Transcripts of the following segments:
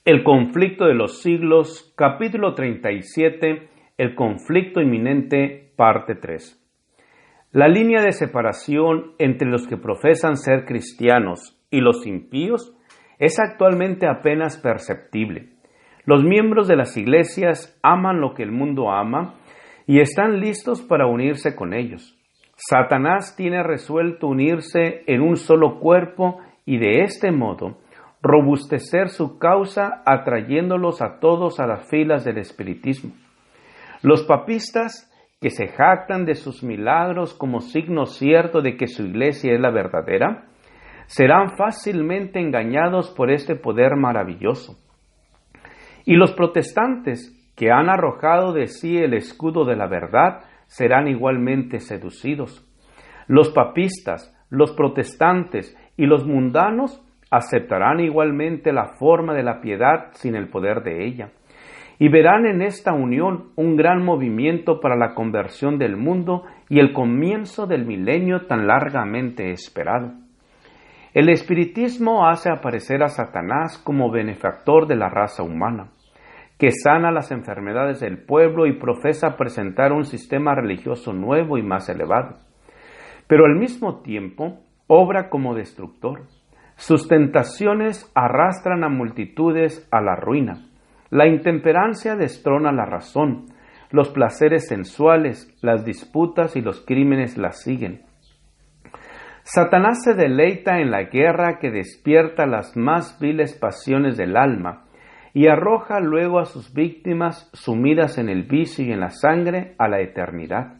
El conflicto de los siglos, capítulo 37, el conflicto inminente, parte 3. La línea de separación entre los que profesan ser cristianos y los impíos es actualmente apenas perceptible. Los miembros de las iglesias aman lo que el mundo ama y están listos para unirse con ellos. Satanás tiene resuelto unirse en un solo cuerpo y de este modo robustecer su causa atrayéndolos a todos a las filas del espiritismo. Los papistas, que se jactan de sus milagros como signo cierto de que su iglesia es la verdadera, serán fácilmente engañados por este poder maravilloso. Y los protestantes, que han arrojado de sí el escudo de la verdad, serán igualmente seducidos. Los papistas, los protestantes y los mundanos aceptarán igualmente la forma de la piedad sin el poder de ella, y verán en esta unión un gran movimiento para la conversión del mundo y el comienzo del milenio tan largamente esperado. El espiritismo hace aparecer a Satanás como benefactor de la raza humana, que sana las enfermedades del pueblo y profesa presentar un sistema religioso nuevo y más elevado. Pero al mismo tiempo obra como destructor. Sus tentaciones arrastran a multitudes a la ruina. La intemperancia destrona la razón. Los placeres sensuales, las disputas y los crímenes la siguen. Satanás se deleita en la guerra que despierta las más viles pasiones del alma y arroja luego a sus víctimas sumidas en el vicio y en la sangre a la eternidad.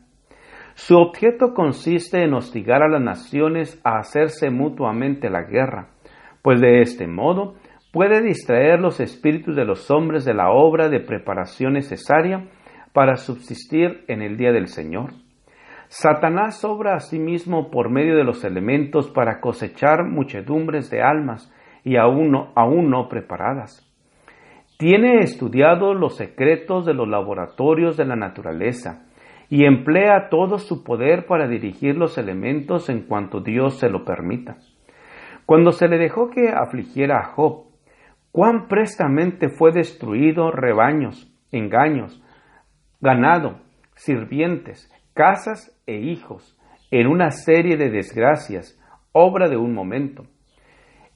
Su objeto consiste en hostigar a las naciones a hacerse mutuamente la guerra, pues de este modo puede distraer los espíritus de los hombres de la obra de preparación necesaria para subsistir en el día del Señor. Satanás obra asimismo por medio de los elementos para cosechar muchedumbres de almas y aún no preparadas. Tiene estudiado los secretos de los laboratorios de la naturaleza y emplea todo su poder para dirigir los elementos en cuanto Dios se lo permita. Cuando se le dejó que afligiera a Job, cuán prestamente fue destruido rebaños, engaños, ganado, sirvientes, casas e hijos, en una serie de desgracias, obra de un momento.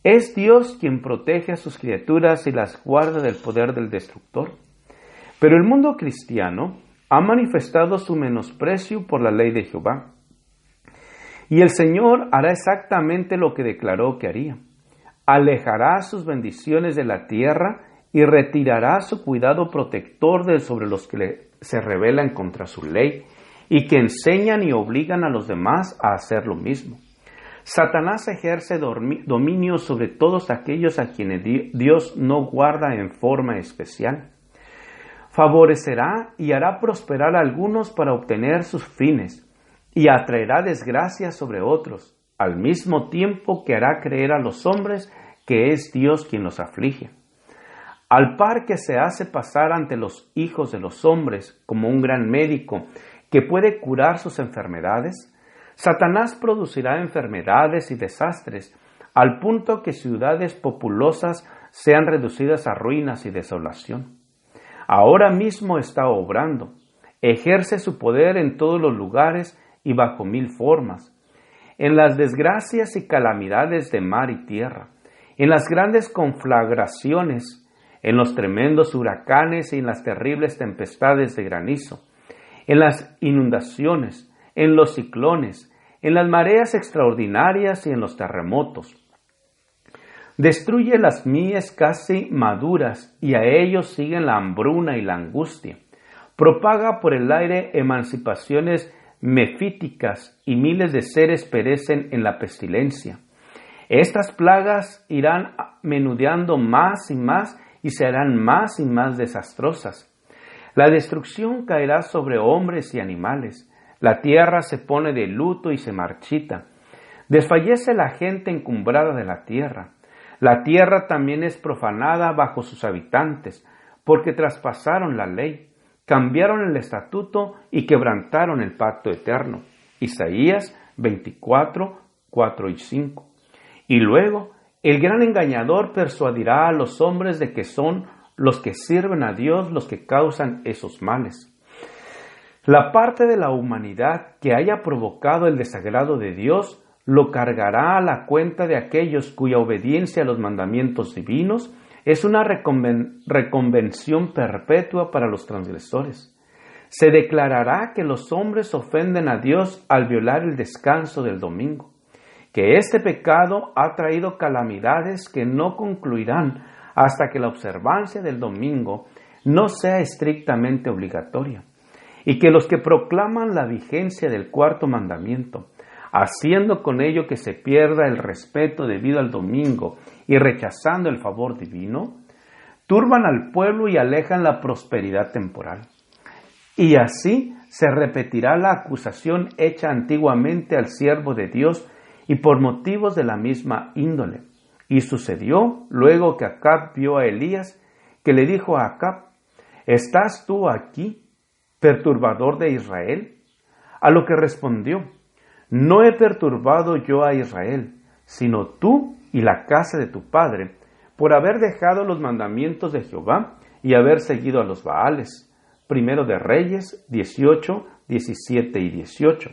Es Dios quien protege a sus criaturas y las guarda del poder del destructor. Pero el mundo cristiano ha manifestado su menosprecio por la ley de Jehová. Y el Señor hará exactamente lo que declaró que haría. Alejará sus bendiciones de la tierra y retirará su cuidado protector de sobre los que se rebelan contra su ley y que enseñan y obligan a los demás a hacer lo mismo. Satanás ejerce dominio sobre todos aquellos a quienes Dios no guarda en forma especial. Favorecerá y hará prosperar a algunos para obtener sus fines, y atraerá desgracia sobre otros, al mismo tiempo que hará creer a los hombres que es Dios quien los aflige. Al par que se hace pasar ante los hijos de los hombres como un gran médico que puede curar sus enfermedades, Satanás producirá enfermedades y desastres, al punto que ciudades populosas sean reducidas a ruinas y desolación. Ahora mismo está obrando, ejerce su poder en todos los lugares y bajo mil formas, en las desgracias y calamidades de mar y tierra, en las grandes conflagraciones, en los tremendos huracanes y en las terribles tempestades de granizo, en las inundaciones, en los ciclones, en las mareas extraordinarias y en los terremotos. Destruye las mies casi maduras y a ellos siguen la hambruna y la angustia. Propaga por el aire emancipaciones mefíticas y miles de seres perecen en la pestilencia. Estas plagas irán menudeando más y serán más y más desastrosas. La destrucción caerá sobre hombres y animales. La tierra se pone de luto y se marchita. Desfallece la gente encumbrada de la tierra. La tierra también es profanada bajo sus habitantes, porque traspasaron la ley, cambiaron el estatuto y quebrantaron el pacto eterno. Isaías 24, 4 y 5. Y luego El gran engañador persuadirá a los hombres de que son los que sirven a Dios los que causan esos males. La parte de la humanidad que haya provocado el desagrado de Dios lo cargará a la cuenta de aquellos cuya obediencia a los mandamientos divinos es una reconvención perpetua para los transgresores. Se declarará que los hombres ofenden a Dios al violar el descanso del domingo, que este pecado ha traído calamidades que no concluirán hasta que la observancia del domingo no sea estrictamente obligatoria, y que los que proclaman la vigencia del cuarto mandamiento, haciendo con ello que se pierda el respeto debido al domingo y rechazando el favor divino, turban al pueblo y alejan la prosperidad temporal. Y así se repetirá la acusación hecha antiguamente al siervo de Dios y por motivos de la misma índole. Y sucedió luego que Acab vio a Elías, que le dijo a Acab: ¿estás tú aquí, perturbador de Israel? A lo que respondió: no he perturbado yo a Israel, sino tú y la casa de tu padre, por haber dejado los mandamientos de Jehová y haber seguido a los Baales. Primero de Reyes 18, 17 y 18.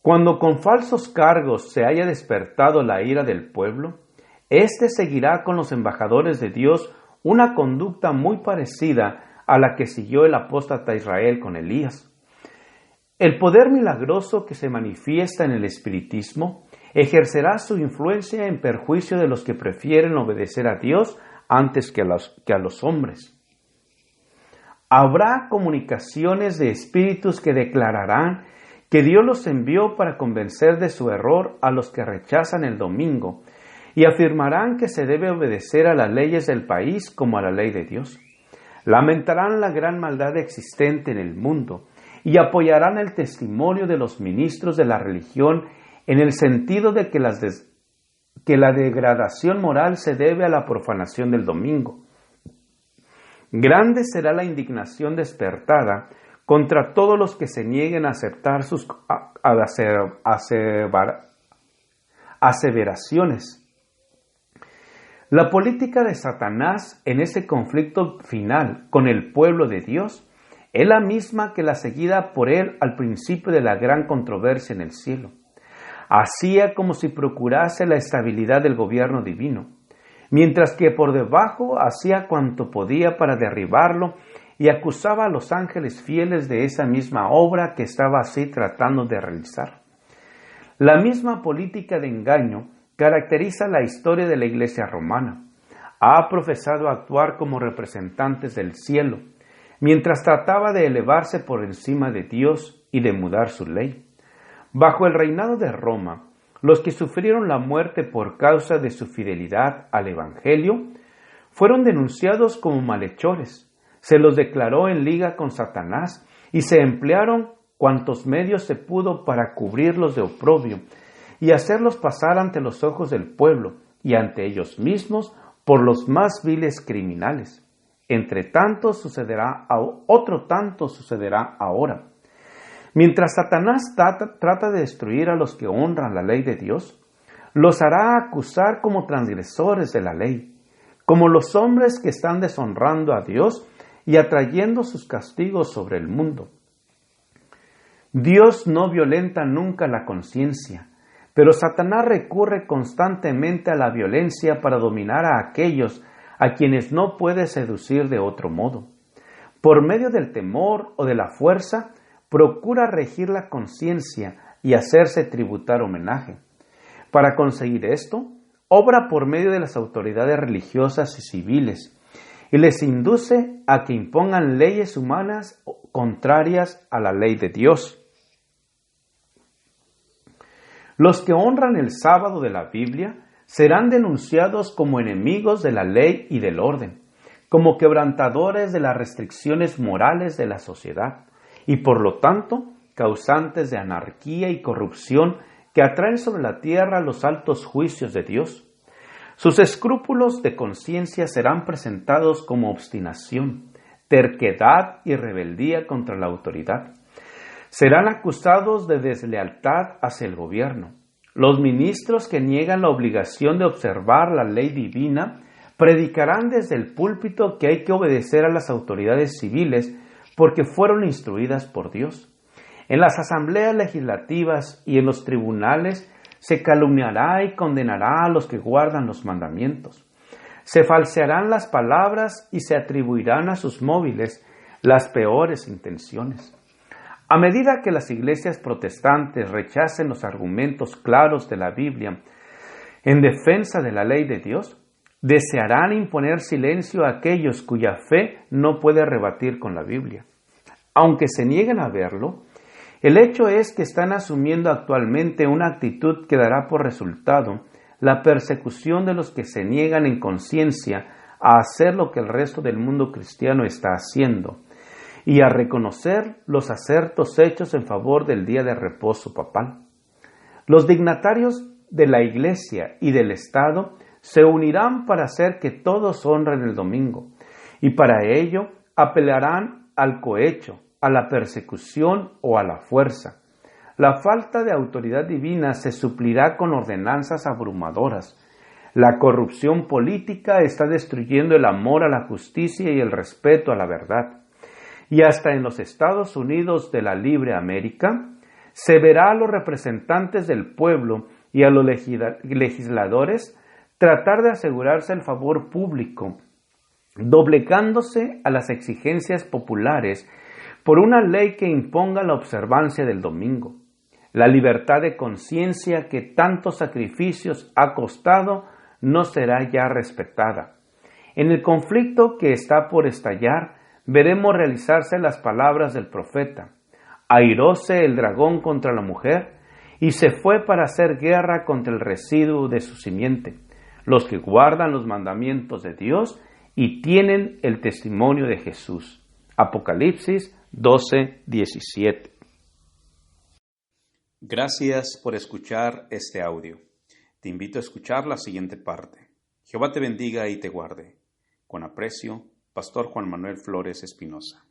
Cuando con falsos cargos se haya despertado la ira del pueblo, éste seguirá con los embajadores de Dios una conducta muy parecida a la que siguió el apóstata Israel con Elías. El poder milagroso que se manifiesta en el espiritismo ejercerá su influencia en perjuicio de los que prefieren obedecer a Dios antes que a los hombres. Habrá comunicaciones de espíritus que declararán que Dios los envió para convencer de su error a los que rechazan el domingo y afirmarán que se debe obedecer a las leyes del país como a la ley de Dios. Lamentarán la gran maldad existente en el mundo y apoyarán el testimonio de los ministros de la religión en el sentido de que la degradación moral se debe a la profanación del domingo. Grande será la indignación despertada contra todos los que se nieguen a aceptar sus aseveraciones. La política de Satanás en ese conflicto final con el pueblo de Dios es la misma que la seguida por él al principio de la gran controversia en el cielo. Hacía como si procurase la estabilidad del gobierno divino, mientras que por debajo hacía cuanto podía para derribarlo y acusaba a los ángeles fieles de esa misma obra que estaba así tratando de realizar. La misma política de engaño caracteriza la historia de la Iglesia romana. Ha profesado actuar como representantes del cielo, mientras trataba de elevarse por encima de Dios y de mudar su ley. Bajo el reinado de Roma, los que sufrieron la muerte por causa de su fidelidad al Evangelio fueron denunciados como malhechores. Se los declaró en liga con Satanás y se emplearon cuantos medios se pudo para cubrirlos de oprobio y hacerlos pasar ante los ojos del pueblo y ante ellos mismos por los más viles criminales. Otro tanto sucederá ahora. Mientras Satanás trata de destruir a los que honran la ley de Dios, los hará acusar como transgresores de la ley, como los hombres que están deshonrando a Dios y atrayendo sus castigos sobre el mundo. Dios no violenta nunca la conciencia, pero Satanás recurre constantemente a la violencia para dominar a aquellos a quienes no puede seducir de otro modo. Por medio del temor o de la fuerza, procura regir la conciencia y hacerse tributar homenaje. Para conseguir esto, obra por medio de las autoridades religiosas y civiles y les induce a que impongan leyes humanas contrarias a la ley de Dios. Los que honran el sábado de la Biblia serán denunciados como enemigos de la ley y del orden, como quebrantadores de las restricciones morales de la sociedad y por lo tanto causantes de anarquía y corrupción que atraen sobre la tierra los altos juicios de Dios. Sus escrúpulos de conciencia serán presentados como obstinación, terquedad y rebeldía contra la autoridad. Serán acusados de deslealtad hacia el gobierno, Los ministros que niegan la obligación de observar la ley divina predicarán desde el púlpito que hay que obedecer a las autoridades civiles porque fueron instruidas por Dios. En las asambleas legislativas y en los tribunales se calumniará y condenará a los que guardan los mandamientos. Se falsearán las palabras y se atribuirán a sus móviles las peores intenciones. A medida que las iglesias protestantes rechacen los argumentos claros de la Biblia en defensa de la ley de Dios, desearán imponer silencio a aquellos cuya fe no puede rebatir con la Biblia. Aunque se nieguen a verlo, el hecho es que están asumiendo actualmente una actitud que dará por resultado la persecución de los que se niegan en conciencia a hacer lo que el resto del mundo cristiano está haciendo y a reconocer los acertos hechos en favor del día de reposo papal. Los dignatarios de la Iglesia y del Estado se unirán para hacer que todos honren el domingo y para ello apelarán al cohecho, a la persecución o a la fuerza. La falta de autoridad divina se suplirá con ordenanzas abrumadoras. La corrupción política está destruyendo el amor a la justicia y el respeto a la verdad. Y hasta en los Estados Unidos de la libre América, se verá a los representantes del pueblo y a los legisladores tratar de asegurarse el favor público, doblegándose a las exigencias populares por una ley que imponga la observancia del domingo. La libertad de conciencia que tantos sacrificios ha costado no será ya respetada. En el conflicto que está por estallar, veremos realizarse las palabras del profeta. Airóse el dragón contra la mujer y se fue para hacer guerra contra el residuo de su simiente, los que guardan los mandamientos de Dios y tienen el testimonio de Jesús. Apocalipsis 12:17. Gracias por escuchar este audio. Te invito a escuchar la siguiente parte. Jehová te bendiga y te guarde. Con aprecio, Pastor Juan Manuel Flores Espinosa.